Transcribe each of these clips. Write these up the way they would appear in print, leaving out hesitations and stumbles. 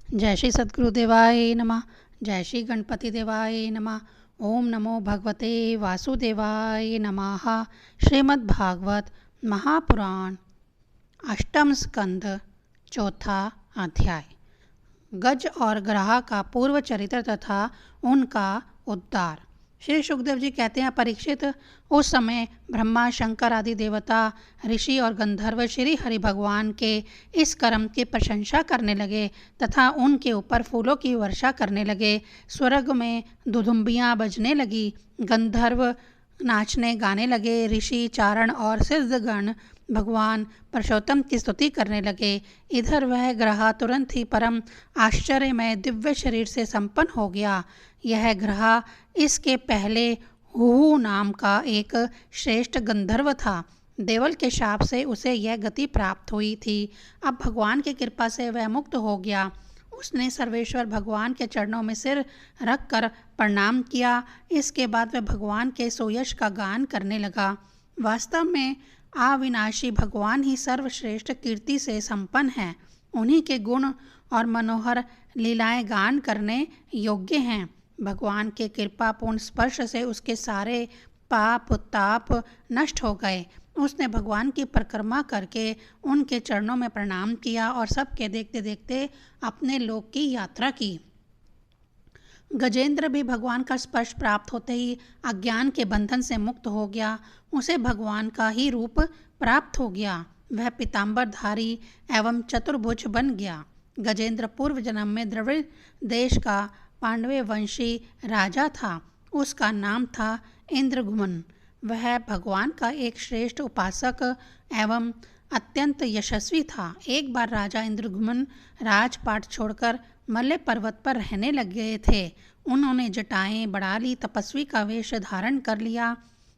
जय श्री सद्गुरुदेवाय नमः। जय श्री गणपति देवाय नमः। ओम नमो भगवते वासुदेवाय नमः। श्रीमद्भागवत महापुराण अष्टम स्कंद चौथा अध्याय। गज और ग्राह का पूर्व चरित्र तथा उनका उद्धार। श्री सुखदेव जी कहते हैं, परीक्षित, उस समय ब्रह्मा, शंकर आदि देवता, ऋषि और गंधर्व श्री हरि भगवान के इस कर्म की प्रशंसा करने लगे तथा उनके ऊपर फूलों की वर्षा करने लगे। स्वर्ग में दुदुम्बियाँ बजने लगी, गंधर्व नाचने गाने लगे, ऋषि, चारण और सिद्धगण भगवान पुरुषोत्तम की स्तुति करने लगे। इधर वह ग्रह तुरंत ही परम आश्चर्यमय दिव्य शरीर से संपन्न हो गया। यह ग्रह इसके पहले हुहु नाम का एक श्रेष्ठ गंधर्व था। देवल के शाप से उसे यह गति प्राप्त हुई थी। अब भगवान की कृपा से वह मुक्त हो गया। उसने सर्वेश्वर भगवान के चरणों में सिर रख कर प्रणाम किया। इसके बाद वह भगवान के सुयश का गान करने लगा। वास्तव में अविनाशी भगवान ही सर्वश्रेष्ठ कीर्ति से संपन्न है। उन्हीं के गुण और मनोहर लीलाएं गान करने योग्य हैं। भगवान के कृपापूर्ण स्पर्श से उसके सारे पाप ताप नष्ट हो गए। उसने भगवान की परिक्रमा करके उनके चरणों में प्रणाम किया और सबके देखते देखते अपने लोक की यात्रा की। गजेंद्र भी भगवान का स्पर्श प्राप्त होते ही अज्ञान के बंधन से मुक्त हो गया। उसे भगवान का ही रूप प्राप्त हो गया। वह पीताम्बरधारी एवं चतुर्भुज बन गया। गजेंद्र पूर्व जन्म में द्रविड़ देश का पांडवे वंशी राजा था। उसका नाम था इंद्रगुमन। वह भगवान का एक श्रेष्ठ उपासक एवं अत्यंत यशस्वी था। एक बार राजा इंद्रगुमन राजपाट छोड़कर मल्य पर्वत पर रहने लग गए थे। उन्होंने जटाएं बढ़ा ली, तपस्वी का वेश धारण कर लिया।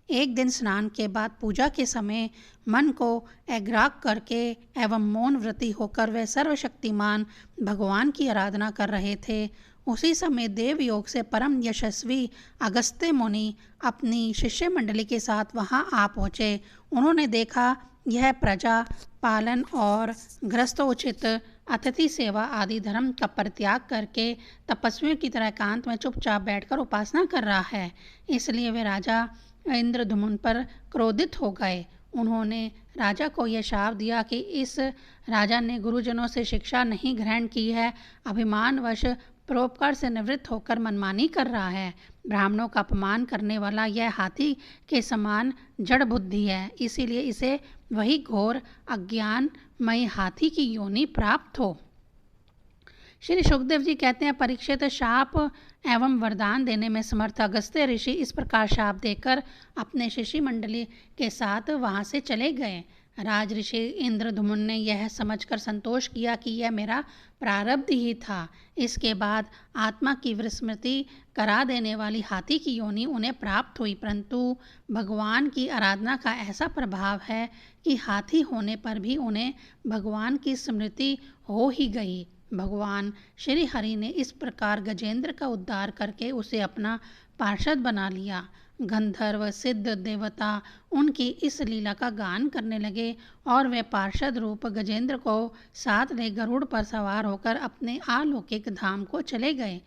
एक दिन स्नान के बाद पूजा के समय मन को एकाग्र करके एवं मौन व्रती होकर वे सर्वशक्तिमान भगवान की आराधना कर रहे थे। उसी समय देव योग से परम यशस्वी अगस्त्य मुनि अपनी शिष्य मंडली के साथ वहां आ पहुँचे। उन्होंने देखा यह प्रजा पालन और गृहस्थोचित अतिथि सेवा आदि धर्म का परित्याग करके तपस्वियों की तरह एकांत में चुपचाप बैठकर उपासना कर रहा है। इसलिए वे राजा इंद्रद्युम्न पर क्रोधित हो गए। उन्होंने राजा को यह शाप दिया कि इस राजा ने गुरुजनों से शिक्षा नहीं ग्रहण की है, अभिमानवश परोपकार से निवृत्त होकर मनमानी कर रहा है। ब्राह्मणों का अपमान करने वाला यह हाथी के समान जड़ बुद्धि है, इसीलिए इसे वही घोर अज्ञानमय हाथी की योनि प्राप्त हो। श्री सुखदेव जी कहते हैं, परीक्षित, शाप एवं वरदान देने में समर्थ अगस्त्य ऋषि इस प्रकार शाप देकर अपने शिष्य मंडली के साथ वहां से चले गए। राज ऋषि इंद्रद्युम्न ने यह समझकर संतोष किया कि यह मेरा प्रारब्ध ही था। इसके बाद आत्मा की विस्मृति करा देने वाली हाथी की योनि उन्हें प्राप्त हुई, परंतु भगवान की आराधना का ऐसा प्रभाव है कि हाथी होने पर भी उन्हें भगवान की स्मृति हो ही गई। भगवान श्री हरि ने इस प्रकार गजेंद्र का उद्धार करके उसे अपना पार्षद बना लिया। गंधर्व, सिद्ध, देवता उनकी इस लीला का गान करने लगे और वे पार्षद रूप गजेंद्र को साथ ले गरुड़ पर सवार होकर अपने अलौकिक धाम को चले गए।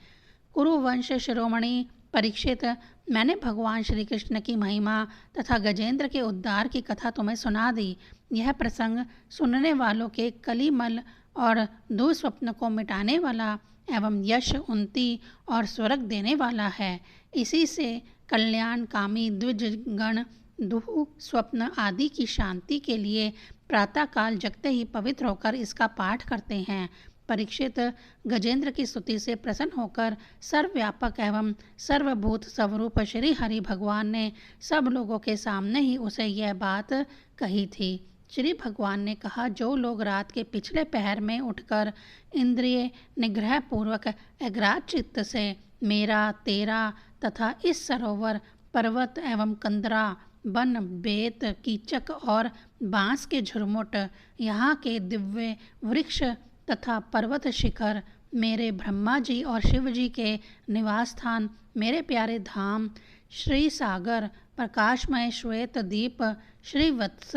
कुरुवंश शिरोमणि परीक्षित, मैंने भगवान श्री कृष्ण की महिमा तथा गजेंद्र के उद्धार की कथा तुम्हें सुना दी। यह प्रसंग सुनने वालों के कलिमल और दुस्वप्न को मिटाने वाला एवं यश, उन्नति और स्वर्ग देने वाला है। इसी से कल्याण कामी द्विजगण दुह स्वप्न आदि की शांति के लिए प्रातःकाल जगते ही पवित्र होकर इसका पाठ करते हैं। परीक्षित, गजेंद्र की स्तुति से प्रसन्न होकर सर्वव्यापक एवं सर्वभूत स्वरूप श्री हरि भगवान ने सब लोगों के सामने ही उसे यह बात कही थी। श्री भगवान ने कहा, जो लोग रात के पिछले पहर में उठकर इंद्रिय निग्रह पूर्वक एकाग्र चित्त से मेरा, तेरा तथा इस सरोवर, पर्वत एवं कंदरा, वन, बेत, कीचक और बांस के झुरमुट, यहाँ के दिव्य वृक्ष तथा पर्वत शिखर, मेरे ब्रह्मा जी और शिव जी के निवास स्थान, मेरे प्यारे धाम, श्री सागर, प्रकाशमय श्वेत दीप, श्रीवत्स,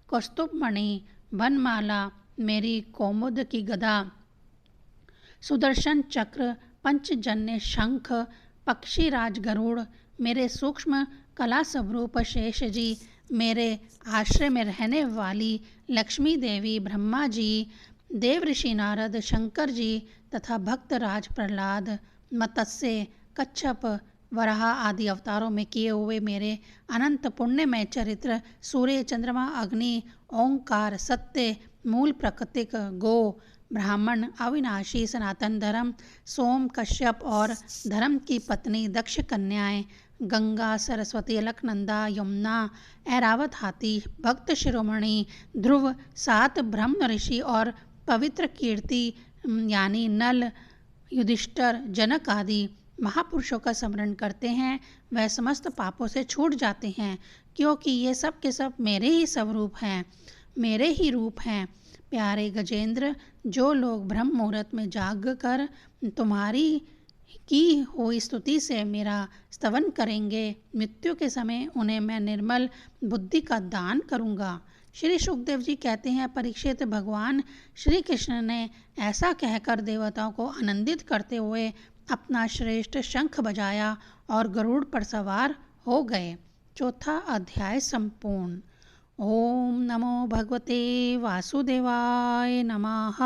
कौस्तुभमणि, वनमाला, मेरी कौमुद की गदा, सुदर्शन चक्र, पंचजन्य शंख, पक्षीराज गरुड़, मेरे सूक्ष्म कला स्वरूप शेष जी, मेरे आश्रय में रहने वाली लक्ष्मी देवी, ब्रह्मा जी, देव ऋषि नारद, शंकर जी तथा भक्तराज प्रहलाद, मत्स्य, कच्छप, वराह आदि अवतारों में किए हुए मेरे अनंत पुण्यमय चरित्र, सूर्य, चंद्रमा, अग्नि, ओंकार, सत्य, मूल प्राकृतिक, गो, ब्राह्मण, अविनाशी, सनातन धर्म, सोम, कश्यप और धर्म की पत्नी दक्ष कन्याएं, गंगा, सरस्वती, अलकनंदा, यमुना, ऐरावत हाथी, भक्त शिरोमणि, ध्रुव, 7 ब्रह्म ऋषि और पवित्र कीर्ति यानी नल, युधिष्ठिर, जनक आदि महापुरुषों का स्मरण करते हैं, वह समस्त पापों से छूट जाते हैं, क्योंकि ये सब के सब मेरे ही स्वरूप हैं, मेरे ही रूप हैं। प्यारे गजेंद्र, जो लोग ब्रह्म मुहूर्त में जाग कर तुम्हारी की हुई स्तुति से मेरा स्तवन करेंगे, मृत्यु के समय उन्हें मैं निर्मल बुद्धि का दान करूँगा। श्री सुखदेव जी कहते हैं, परीक्षित, भगवान श्री कृष्ण ने ऐसा कहकर देवताओं को आनंदित करते हुए अपना श्रेष्ठ शंख बजाया और गरुड़ पर सवार हो गए। चौथा अध्याय संपूर्ण। ओम नमो भगवते वासुदेवाय नमः।